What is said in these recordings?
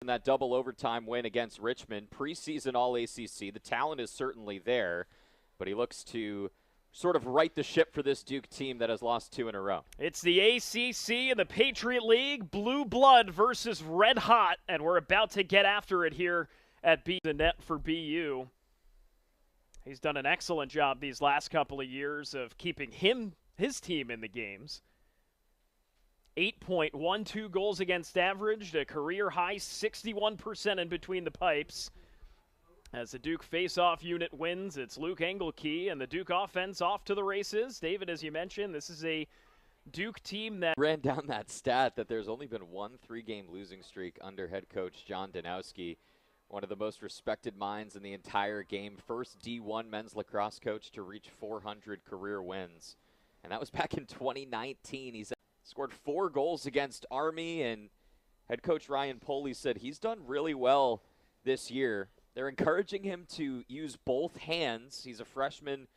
in that double overtime win against Richmond. Preseason All-ACC. The talent is certainly there, but he looks to sort of right the ship for this Duke team that has lost 2 in a row. It's the ACC and the Patriot League, blue blood versus red hot, and we're about to get after it here at the net for BU. He's done an excellent job these last couple of years of keeping his team in the games. 8.12 goals against average, a career high 61% in between the pipes. As the Duke face-off unit wins, it's Luke Engelke and the Duke offense off to the races. David, as you mentioned, this is a Duke team that ran down that stat that there's only been one 3-game losing streak under head coach John Danowski, one of the most respected minds in the entire game. First D1 men's lacrosse coach to reach 400 career wins. And that was back in 2019. He's scored 4 goals against Army, and head coach Ryan Poley said he's done really well this year. They're encouraging him to use both hands. He's a freshman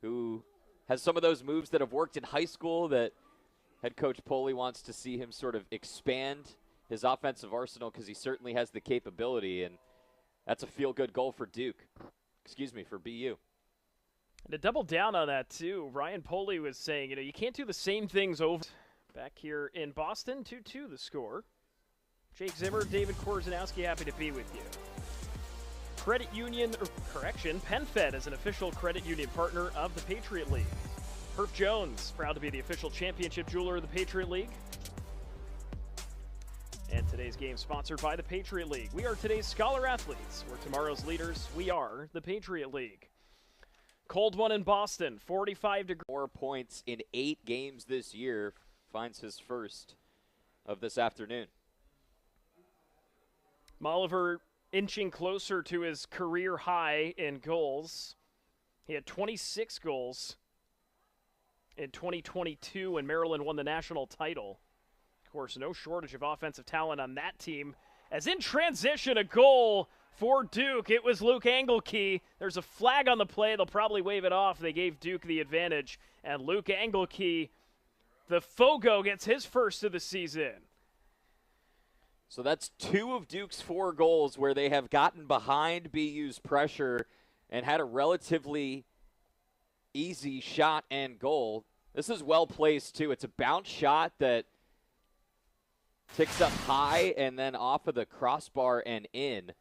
who has some of those moves that have worked in high school that head coach Poley wants to see him sort of expand his offensive arsenal, because he certainly has the capability, and that's a feel-good goal for Duke. For BU. And to double down on that, too, Ryan Poley was saying, you can't do the same things over. Back here in Boston, 2-2 the score. Jake Zimmer, David Korzanowski, happy to be with you. PenFed is an official credit union partner of the Patriot League. Herb Jones, proud to be the official championship jeweler of the Patriot League. And today's game sponsored by the Patriot League. We are today's scholar athletes. We're tomorrow's leaders. We are the Patriot League. Cold one in Boston, 45 degrees. 4 points in 8 games this year. Finds his first of this afternoon. Molliver inching closer to his career high in goals. He had 26 goals in 2022 when Maryland won the national title. Of course, no shortage of offensive talent on that team. As in transition, a goal for Duke. It was Luke Engelke. There's a flag on the play. They'll probably wave it off. They gave Duke the advantage. And Luke Engelke, the Fogo, gets his first of the season. So that's 2 of Duke's 4 goals where they have gotten behind BU's pressure and had a relatively easy shot and goal. This is well placed, too. It's a bounce shot that ticks up high and then off of the crossbar and in.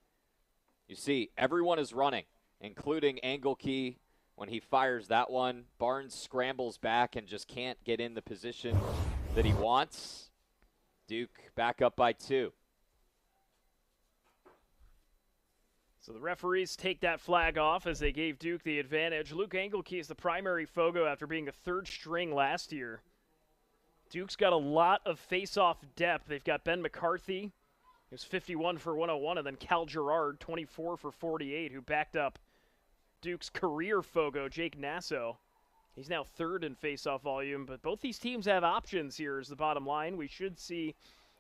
You see, everyone is running, including Engelke. When he fires that one, Barnes scrambles back and just can't get in the position that he wants. Duke back up by 2. So the referees take that flag off as they gave Duke the advantage. Luke Engelke is the primary Fogo after being a 3rd string last year. Duke's got a lot of face-off depth. They've got Ben McCarthy, who's 51 for 101, and then Cal Gerard, 24 for 48, who backed up Duke's career Fogo, Jake Nasso. He's now 3rd in face-off volume, but both these teams have options here is the bottom line. We should see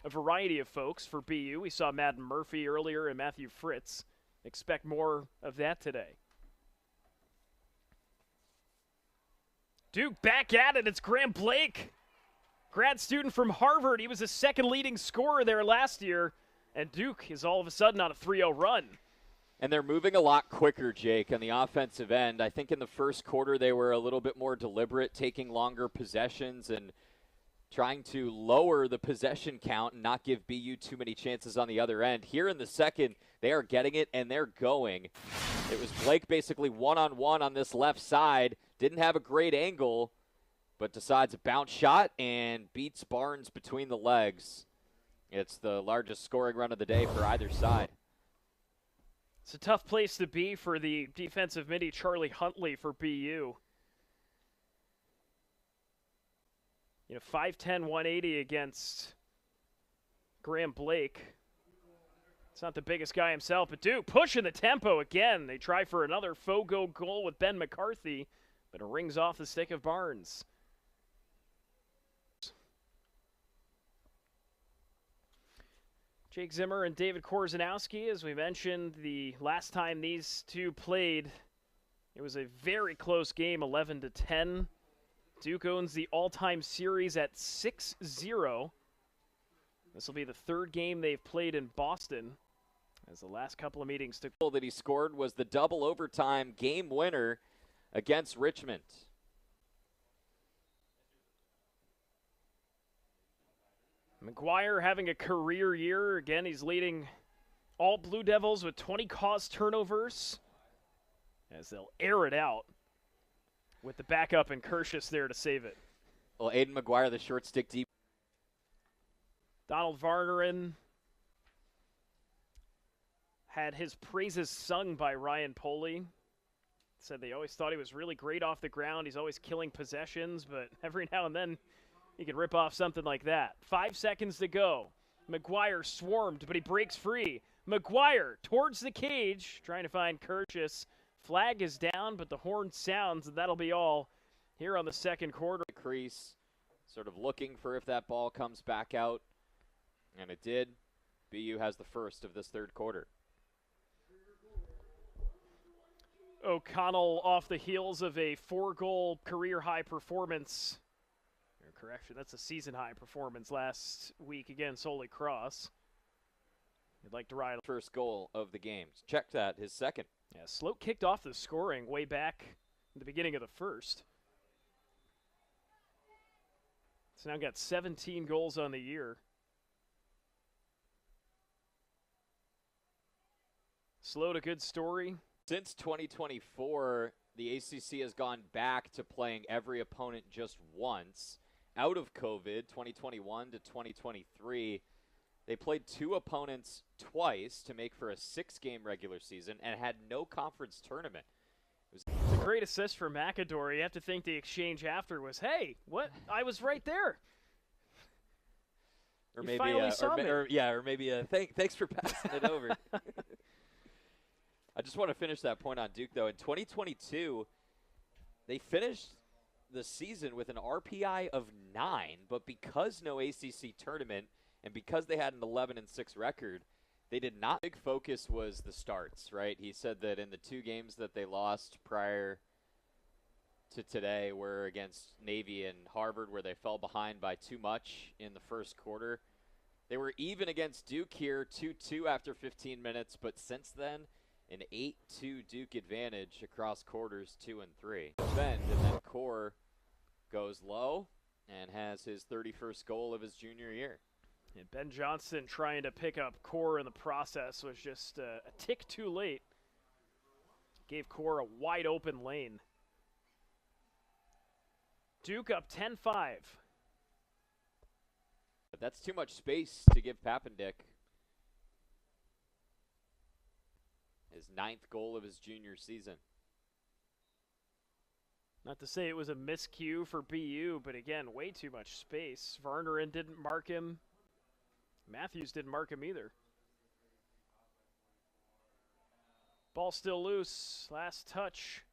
a variety of folks for BU. We saw Madden Murphy earlier and Matthew Fritz. Expect more of that today. Duke back at it. It's Graham Blake, grad student from Harvard. He was the 2nd leading scorer there last year, and Duke is all of a sudden on a 3-0 run. And they're moving a lot quicker, Jake, on the offensive end. I think in the first quarter they were a little bit more deliberate, taking longer possessions and trying to lower the possession count and not give BU too many chances on the other end. Here in the second, they are getting it and they're going. It was Blake basically one-on-one on this left side. Didn't have a great angle, but decides a bounce shot and beats Barnes between the legs. It's the largest scoring run of the day for either side. It's a tough place to be for the defensive midi, Charlie Huntley, for BU. 5'10", 180 against Graham Blake. It's not the biggest guy himself, but Duke pushing the tempo again. They try for another Fogo goal with Ben McCarthy, but it rings off the stick of Barnes. Jake Zimmer and David Korzanowski, as we mentioned, the last time these two played, it was a very close game, 11-10. Duke owns the all-time series at 6-0. This will be the third game they've played in Boston, as the last couple of meetings took. That he scored was the double overtime game winner against Richmond. McGuire having a career year. Again, he's leading all Blue Devils with 20 caused turnovers, as they'll air it out with the backup and Kershus there to save it. Well, Aiden McGuire, the short stick deep. Donald Varnerin had his praises sung by Ryan Poley. Said they always thought he was really great off the ground. He's always killing possessions, but every now and then he can rip off something like that. 5 seconds to go. McGuire swarmed, but he breaks free. McGuire towards the cage, trying to find Kershus. Flag is down, but the horn sounds, and that'll be all here on the second quarter. Crease, sort of looking for if that ball comes back out, and it did. BU has the first of this third quarter. O'Connell off the heels of a 4-goal career-high performance. Correction, that's a season-high performance last week against Holy Cross. He'd like to ride. First goal of the game. Check that, his second. Yeah, Sloat kicked off the scoring way back in the beginning of the first. He's now got 17 goals on the year. Sloat, a good story. Since 2024, the ACC has gone back to playing every opponent just once. Out of COVID, 2021 to 2023, they played 2 opponents twice to make for a 6-game regular season and had no conference tournament. It's a great assist for McAdory. You have to think the exchange after was, hey, what? I was right there. Or you maybe, finally saw me. or maybe thanks for passing it over. I just want to finish that point on Duke, though. In 2022, they finished the season with an RPI of 9, but because no ACC tournament and because they had an 11-6 record, they did not. Big focus was the starts, right? He said that in the 2 games that they lost prior to today were against Navy and Harvard, where they fell behind by too much in the first quarter. They were even against Duke here, 2-2 after 15 minutes, but since then, an 8-2 Duke advantage across quarters 2 and 3. Bend, and then Core goes low and has his 31st goal of his junior year. And Ben Johnson trying to pick up Core in the process was just a tick too late. Gave Core a wide open lane. Duke up 10-5. But that's too much space to give Papendick. His 9th goal of his junior season. Not to say it was a miscue for BU, but again, way too much space. Varnerin didn't mark him. Matthews didn't mark him either. Ball still loose. Last touch,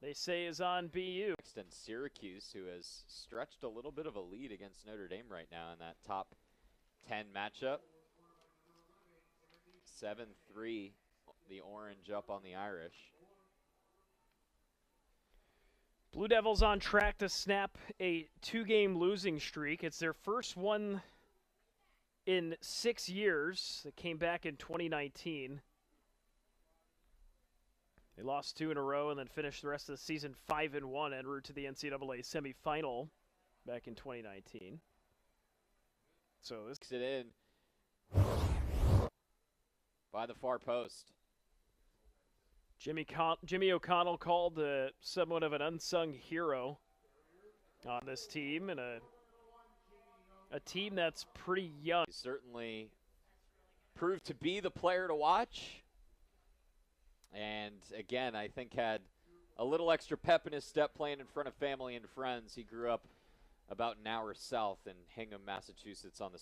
they say, is on BU. Next, and Syracuse, who has stretched a little bit of a lead against Notre Dame right now in that top 10 matchup. 7-3, the Orange up on the Irish. Blue Devils on track to snap a 2-game losing streak. It's their first one in 6 years. It came back in 2019. They lost 2 in a row and then finished the rest of the season 5-1 en route to the NCAA semifinal back in 2019. So this it in by the far post. Jimmy O'Connell called somewhat of an unsung hero on this team, and a team that's pretty young. He certainly proved to be the player to watch. And again, I think had a little extra pep in his step playing in front of family and friends. He grew up about an hour south in Hingham, Massachusetts on the